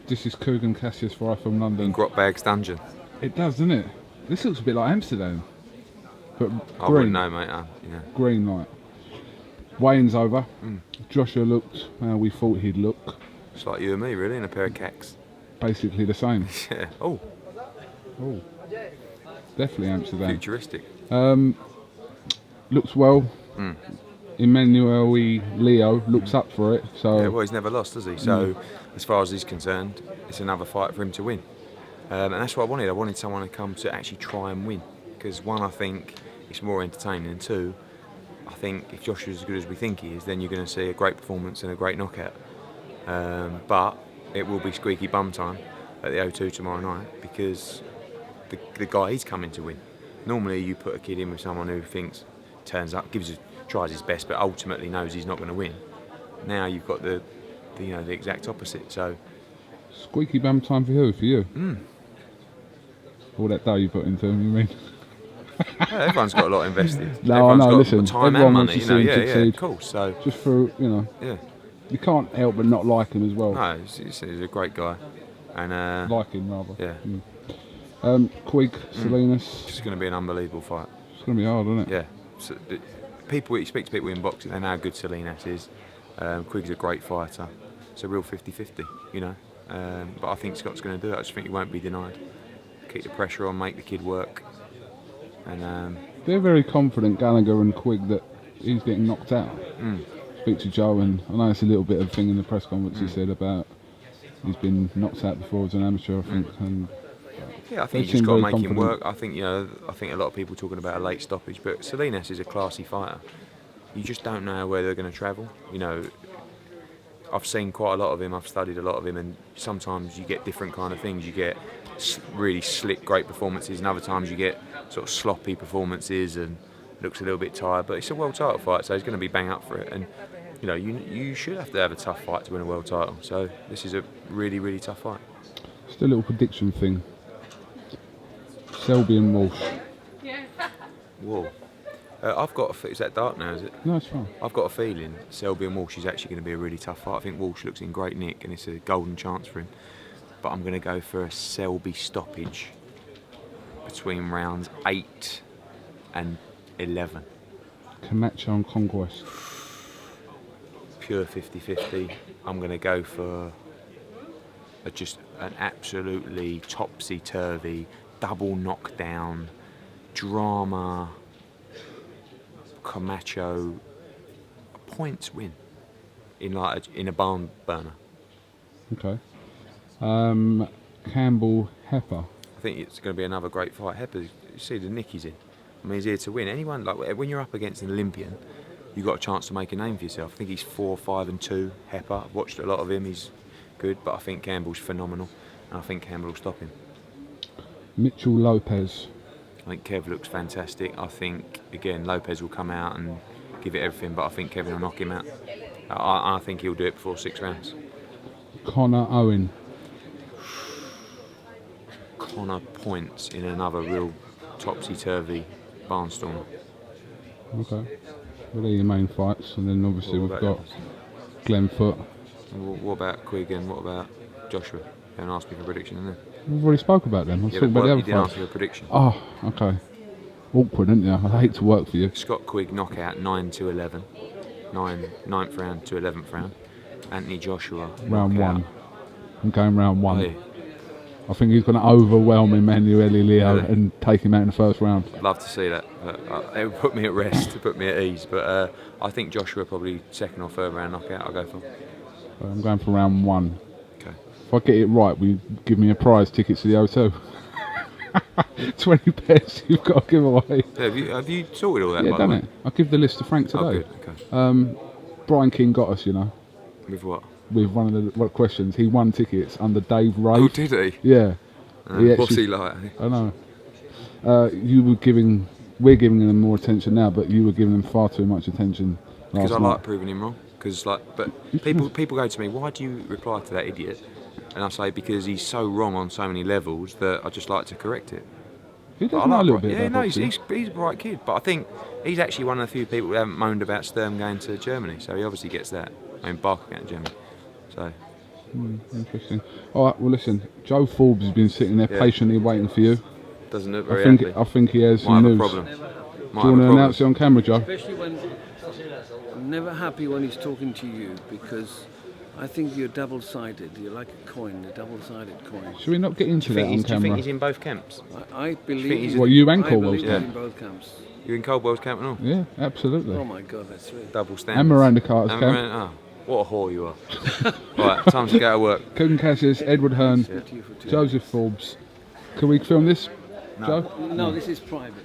This is KUGAN CASSIUS for from London. Grotbags Dungeon. It does, doesn't it? This looks a bit like Amsterdam. But I green. wouldn't know, mate. Yeah. Green light. Weighing's over. Joshua looked how we thought he'd look. It's like you and me, really, in a pair of cacks. Basically the same. Yeah. Oh, Definitely Amsterdam. futuristic. Looks well. Emmanuel Leo looks up for it. So Yeah, well, he's never lost, has he? So, as far as he's concerned, it's another fight for him to win. And that's what I wanted. I wanted someone to come to actually try and win. Because one, I think it's more entertaining, and two, I think if Joshua's as good as we think he is, then you're going to see a great performance and a great knockout. But it will be squeaky bum time at the O2 tomorrow night because the guy is coming to win. Normally you put a kid in with someone who turns up, tries his best, but ultimately knows he's not going to win. Now you've got the exact opposite. So squeaky bum time for who? For you? All that dough you put into him, you mean? yeah, everyone's got a lot invested. No, everyone's got listen, time everyone and wants money. to see him Yeah, succeed. of course. So Just for yeah. You can't help but not like him as well. No, he's a great guy, and Like him rather. yeah, Quig, Salinas. it's going to be an unbelievable fight. It's going to be hard, isn't it? Yeah, so, you speak to people in boxing, they know how good Salinas is. Quig's a great fighter. It's a real 50-50, you know. But I think Scott's going to do it. I just think he won't be denied. Keep the pressure on, make the kid work. And They're very confident, Gallagher and Quig, that he's getting knocked out. Speak to Joe, and I know it's a little bit of a thing in the press conference he said about he's been knocked out before as an amateur, I think. And yeah, I think you seem just got to very make him confident. work. I think a lot of people talking about a late stoppage, but Salinas is a classy fighter. You just don't know where they're going to travel. You know, I've seen quite a lot of him. I've studied a lot of him, and sometimes you get different kind of things. You get really slick, great performances, and other times you get sort of sloppy performances and looks a little bit tired. But it's a world title fight, so he's going to be bang up for it. And you know, you should have to have a tough fight to win a world title. So this is a really, really tough fight. just a little prediction thing. Selby and Walsh. Whoa. I've got is that dark now, is it? No, it's fine. I've got a feeling Selby and Walsh is actually going to be a really tough fight. I think Walsh looks in great nick and it's a golden chance for him. But I'm going to go for a Selby stoppage between rounds 8 and 11. Camacho and Conquest. Pure 50-50. I'm going to go for just an absolutely topsy-turvy, double knockdown, drama, Camacho points win in a barn burner. Okay. Campbell Hepper. I think it's going to be another great fight. Hepper, you see the nick he's in. I mean, he's here to win. Anyone when you're up against an Olympian, you've got a chance to make a name for yourself. I think he's 4-5-2. Hepper. I've watched a lot of him. He's good, but I think Campbell's phenomenal, and I think Campbell will stop him. Mitchell Lopez. I think Kev looks fantastic. I think, again, Lopez will come out and give it everything, but I think Kevin will knock him out. I think he'll do it before 6 rounds. Connor Owen. Connor points in another real topsy-turvy barnstormer. Okay. Well, they're your main fights, and then obviously What we've about got Glenn Foote. What about Quig and what about Joshua? You haven't asked me for a prediction, haven't We've already spoke about them. I was you? talking about the you other didn't ask fights. me for a prediction. Oh, okay. Awkward, isn't you? I hate to work for you. Scott Quig knockout 9-11. 9th round to 11th round. Anthony Joshua Round knockout. 1. I'm going round 1. Oh, yeah. I think he's going to overwhelm Emmanuel Leo Really? and take him out in the first round. I'd love to see that. But, it would put me at rest, to put me at ease. But I think Joshua probably 2nd or 3rd round knockout. I'll go for. I'm going for round 1. Okay. If I get it right, will you give me a prize ticket to the O2? 20 pairs you've got to give away. Yeah, have you sorted all that? Yeah, by done the it. way? I'll give the list to Frank today. Oh, good. Okay. Brian King got us, you know, With what? with one of the questions. He won tickets under Dave Ray. Oh, did he? Yeah. What's he like? I know. We're giving them more attention now, but you were giving them far too much attention last Because I night. like proving him wrong. But people go to me, why do you reply to that idiot? And I say, because he's so wrong on so many levels that I just like to correct it. He But does I know a like little Brian. bit Yeah, about no, boxing. he's a bright kid. But I think he's actually one of the few people who haven't moaned about Sturm going to Germany. So he obviously gets that. I mean, Barker going to Germany. So Interesting. All right. Well, listen. Joe Forbes has been sitting there Yeah. patiently waiting for you. Doesn't look I very think. happy. I think he has Might some have a news. problem. Do Might you have want a to problem. announce it on camera, Joe? Especially when I'm never happy when he's talking to you, because I think you're double-sided. You're like a coin, a double-sided coin. Should we not get into that on Do you think camera? he's in both camps? I believe think he's he's in- What, you and I Caldwell's believe he's camp? in both camps. You in Coldwell's camp and all? Yeah, absolutely. Oh my God, that's three. Double standards. And Miranda Carter's And camp. Miranda- oh, what a whore you are. Right, time to go to work. KUGAN Cassius, Edward Hearn, Thank you for tuning in. Joseph Forbes. Can we film this, Joe? No, this is private.